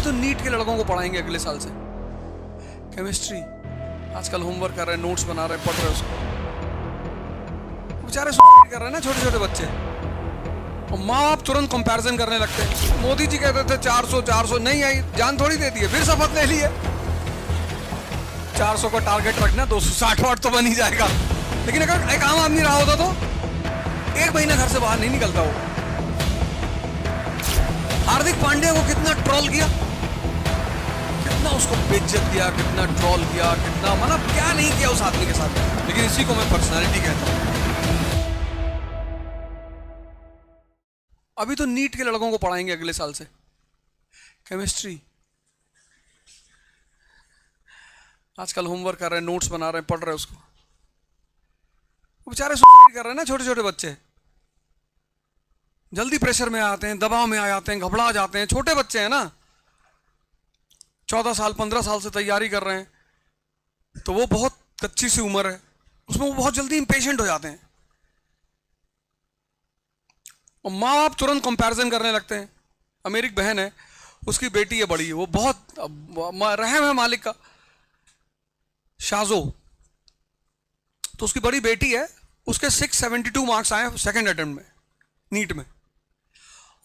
अभी तो नीट के लड़कों को पढ़ाएंगे अगले साल से केमिस्ट्री। आजकल होमवर्क कर रहे हैं, नोट्स बना रहे हैं, पढ़ रहे हैं उसको। बेचारे सुसाइड कर रहे हैं ना छोटे छोटे बच्चे, और माँ बाप तुरंत कंपैरिजन करने लगते हैं। मोदी जी कहते थे 400 नहीं आई, जान थोड़ी दे दी है, फिर शपथ ले लिए 400 का टारगेट रखना, 260 वाट तो बन ही जाएगा। लेकिन अगर एक आम आदमी रहा होता तो एक महीना घर से बाहर नहीं निकलता वो। हार्दिक पांड्या को कितना ट्रोल किया, कितना उसको बेइज्जत किया, कितना ट्रोल किया, कितना मतलब क्या नहीं किया उस आदमी के साथ। लेकिन इसी को मैं पर्सनालिटी कहता हूं। अभी तो नीट के लड़कों को पढ़ाएंगे अगले साल से केमिस्ट्री। आजकल होमवर्क कर रहे हैं, नोट्स बना रहे हैं, पढ़ रहे हैं उसको। बेचारे सुसाइड कर रहे हैं ना छोटे छोटे बच्चे, जल्दी प्रेशर में आते हैं, दबाव में आ जाते हैं, घबरा जाते हैं। छोटे बच्चे हैं ना, 14 साल 15 साल से तैयारी कर रहे हैं, तो वो बहुत कच्ची सी उम्र है, उसमें वो बहुत जल्दी इंपेशेंट हो जाते हैं, और माँ बाप तुरंत कंपैरिजन करने लगते हैं। मेरी एक बहन है, उसकी बेटी है बड़ी, वो बहुत रहम है मालिक का, शाजो। तो उसकी बड़ी बेटी है, उसके 672 मार्क्स आए सेकंड अटेम्प्ट में नीट में।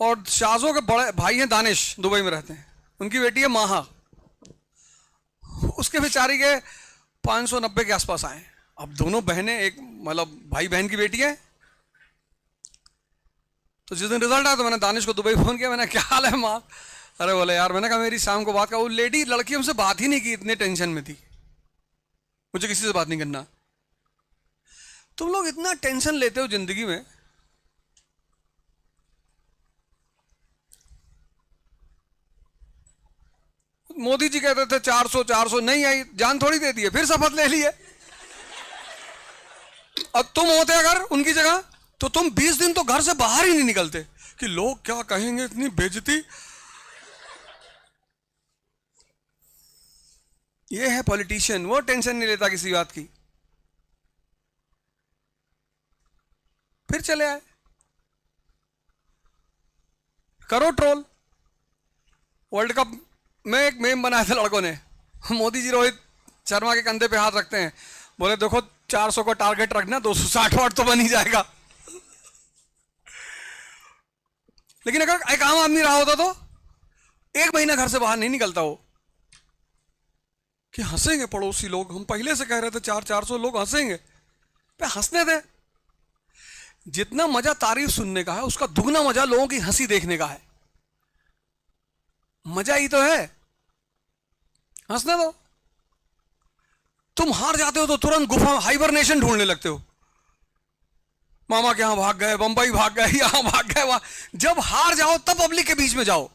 और शाजो के बड़े भाई हैं दानिश, दुबई में रहते हैं, उनकी बेटी है माहा, उसके बेचारी के 590 के आसपास आए। अब दोनों बहनें एक मतलब भाई बहन की बेटी है। तो जिस दिन रिजल्ट आया तो मैंने दानिश को दुबई फोन किया, मैंने क्या हाल है माँ? अरे बोले यार, मैंने कहा मेरी शाम को बात का, वो लेडी लड़की हमसे बात ही नहीं की, इतने टेंशन में थी, मुझे किसी से बात नहीं करना। तुम लोग इतना टेंशन लेते हो जिंदगी में। मोदी जी कहते थे 400 नहीं आई, जान थोड़ी दे दी है, फिर शपथ ले ली है। अब तुम होते अगर उनकी जगह, तो तुम 20 दिन तो घर से बाहर ही नहीं निकलते कि लोग क्या कहेंगे, इतनी बेइज्जती। ये है पॉलिटिशियन, वो टेंशन नहीं लेता किसी बात की। फिर चले आए, करो ट्रोल। वर्ल्ड कप में एक मेम बनाया था लड़कों ने, मोदी जी रोहित शर्मा के कंधे पे हाथ रखते हैं, बोले देखो 400 का टारगेट रखना, 260 वाट तो बन ही जाएगा। लेकिन अगर एक आम आदमी रहा होता तो एक महीना घर से बाहर नहीं निकलता वो। कि हंसेंगे पड़ोसी लोग, हम पहले से कह रहे थे 400 लोग हंसेंगे, पे हंसने दे। जितना मजा तारीफ सुनने का है, उसका दुगना मजा लोगों की हंसी देखने का है। मजा ही तो है, हंसने दो। तुम हार जाते हो तो तुरंत गुफा हाइबरनेशन ढूंढने लगते हो, मामा के यहां भाग गए, बंबई भाग गए, यहां भाग गए, वहां। जब हार जाओ तब पब्लिक के बीच में जाओ,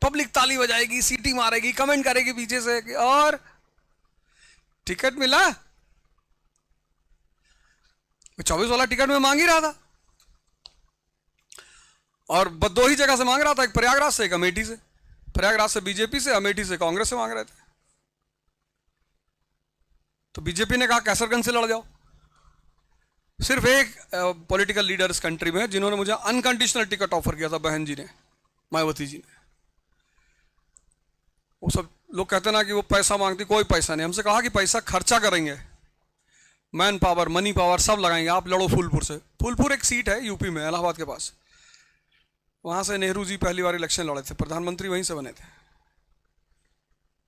पब्लिक ताली बजाएगी, सीटी मारेगी, कमेंट करेगी पीछे से कि और टिकट मिला। 24 वाला टिकट में मांग ही रहा था, और 2 ही जगह से मांग रहा था, एक प्रयागराज से, एक अमेठी से। प्रयागराज से बीजेपी से, अमेठी से कांग्रेस से मांग रहे थे। तो बीजेपी ने कहा कैसरगंज से लड़ जाओ। सिर्फ एक पॉलिटिकल लीडर इस कंट्री में है जिन्होंने मुझे अनकंडीशनल टिकट ऑफर किया था, बहन जी ने, मायावती जी ने। वो सब लोग कहते ना कि वो पैसा मांगती, कोई पैसा नहीं। हमसे कहा कि पैसा खर्चा करेंगे, मैन पावर, मनी पावर सब लगाएंगे, आप लड़ो फूलपुर से। फूलपुर एक सीट है यूपी में, इलाहाबाद के पास, वहां से नेहरू जी पहली बार इलेक्शन लड़े थे, प्रधानमंत्री वहीं से बने थे।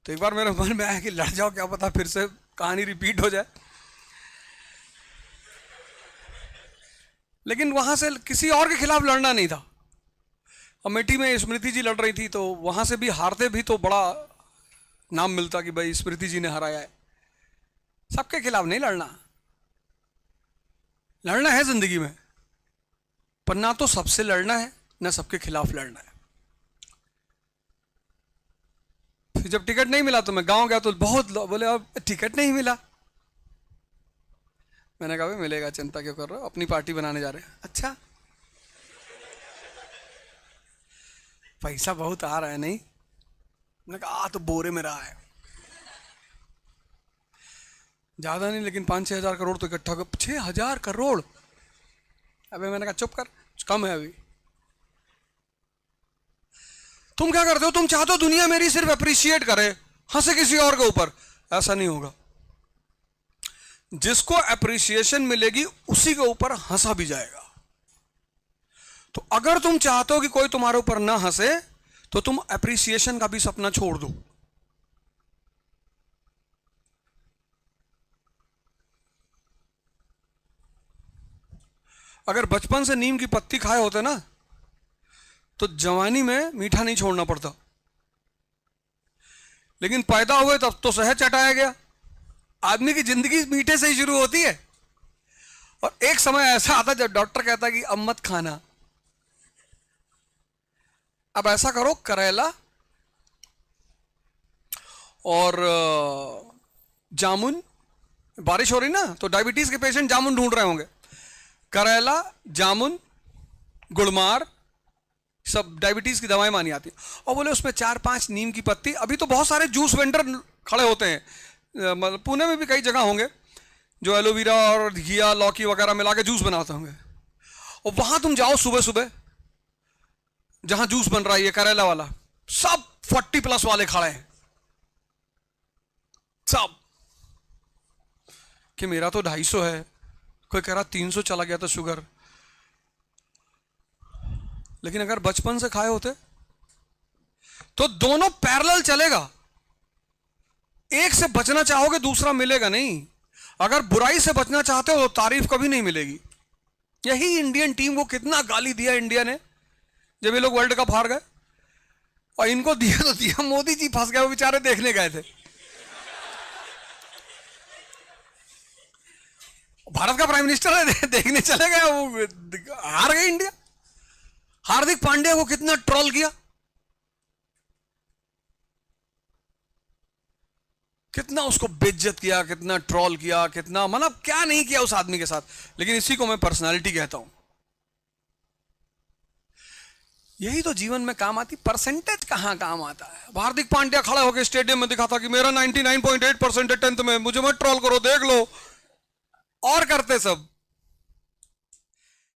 तो एक बार मेरे मन में आया कि लड़ जाओ, क्या पता फिर से कहानी रिपीट हो जाए। लेकिन वहां से किसी और के खिलाफ लड़ना नहीं था। अमेठी में स्मृति जी लड़ रही थी, तो वहां से भी हारते भी तो बड़ा नाम मिलता कि भाई स्मृति जी ने हराया है। सबके खिलाफ नहीं लड़ना, लड़ना है जिंदगी में, पर ना तो सबसे लड़ना है, ना सबके खिलाफ लड़ना है। फिर जब टिकट नहीं मिला तो मैं गांव गया, तो बहुत बोले अब टिकट नहीं मिला। मैंने कहा भाई मिलेगा, चिंता क्यों कर रहे हो, अपनी पार्टी बनाने जा रहे हैं। अच्छा पैसा बहुत आ रहा है नहीं? मैंने कहा तो बोरे में रहा है, ज्यादा नहीं, लेकिन 5-6 हजार करोड़ तो इकट्ठा कर। 6,000 करोड़? अबे मैंने कहा चुप कर, कम है अभी। तुम क्या करते हो, तुम चाहते हो दुनिया मेरी सिर्फ अप्रिशिएट करे, हंसे किसी और के ऊपर। ऐसा नहीं होगा। जिसको अप्रिसिएशन मिलेगी उसी के ऊपर हंसा भी जाएगा। तो अगर तुम चाहते हो कि कोई तुम्हारे ऊपर ना हंसे, तो तुम अप्रिसिएशन का भी सपना छोड़ दो। अगर बचपन से नीम की पत्ती खाए होते ना, तो जवानी में मीठा नहीं छोड़ना पड़ता। लेकिन पैदा हुए तब तो शहद चटाया गया। आदमी की जिंदगी मीठे से ही शुरू होती है, और एक समय ऐसा आता जब डॉक्टर कहता कि अब मत खाना। अब ऐसा करो, करेला और जामुन, बारिश हो रही ना तो डायबिटीज के पेशेंट जामुन ढूंढ रहे होंगे। करेला, जामुन, गुड़मार, सब डायबिटीज की दवाएं मानी आती है। और बोले उसमें 4-5 नीम की पत्ती। अभी तो बहुत सारे जूस वेंडर खड़े होते हैं, मतलब पुणे में भी कई जगह होंगे जो एलोवेरा और घिया लौकी वगैरह मिला के जूस बनाते होंगे। और वहां तुम जाओ सुबह सुबह, जहां जूस बन रहा है ये करेला वाला, सब 40+ वाले खड़े हैं, सब कि मेरा तो 250 है, कोई कह रहा 300 चला गया था शुगर। लेकिन अगर बचपन से खाए होते तो दोनों पैरेलल चलेगा। एक से बचना चाहोगे दूसरा मिलेगा नहीं। अगर बुराई से बचना चाहते हो तो तारीफ कभी नहीं मिलेगी। यही इंडियन टीम को कितना गाली दिया इंडिया ने जब ये लोग वर्ल्ड कप हार गए। और इनको दिया तो दिया, मोदी जी फंस गए, वो बेचारे देखने गए थे। भारत का प्राइम मिनिस्टर है, देखने चले गए, वो हार गई इंडिया। हार्दिक पांड्या को कितना ट्रोल किया, कितना उसको बेइज्जत किया, कितना ट्रोल किया, कितना मतलब क्या नहीं किया उस आदमी के साथ। लेकिन इसी को मैं पर्सनालिटी कहता हूं। यही तो जीवन में काम आती, परसेंटेज कहां काम आता है। हार्दिक पांड्या खड़ा होकर स्टेडियम में दिखाता कि मेरा 99.8% है 10th में, मुझे मत ट्रोल करो, देख लो, और करते सब।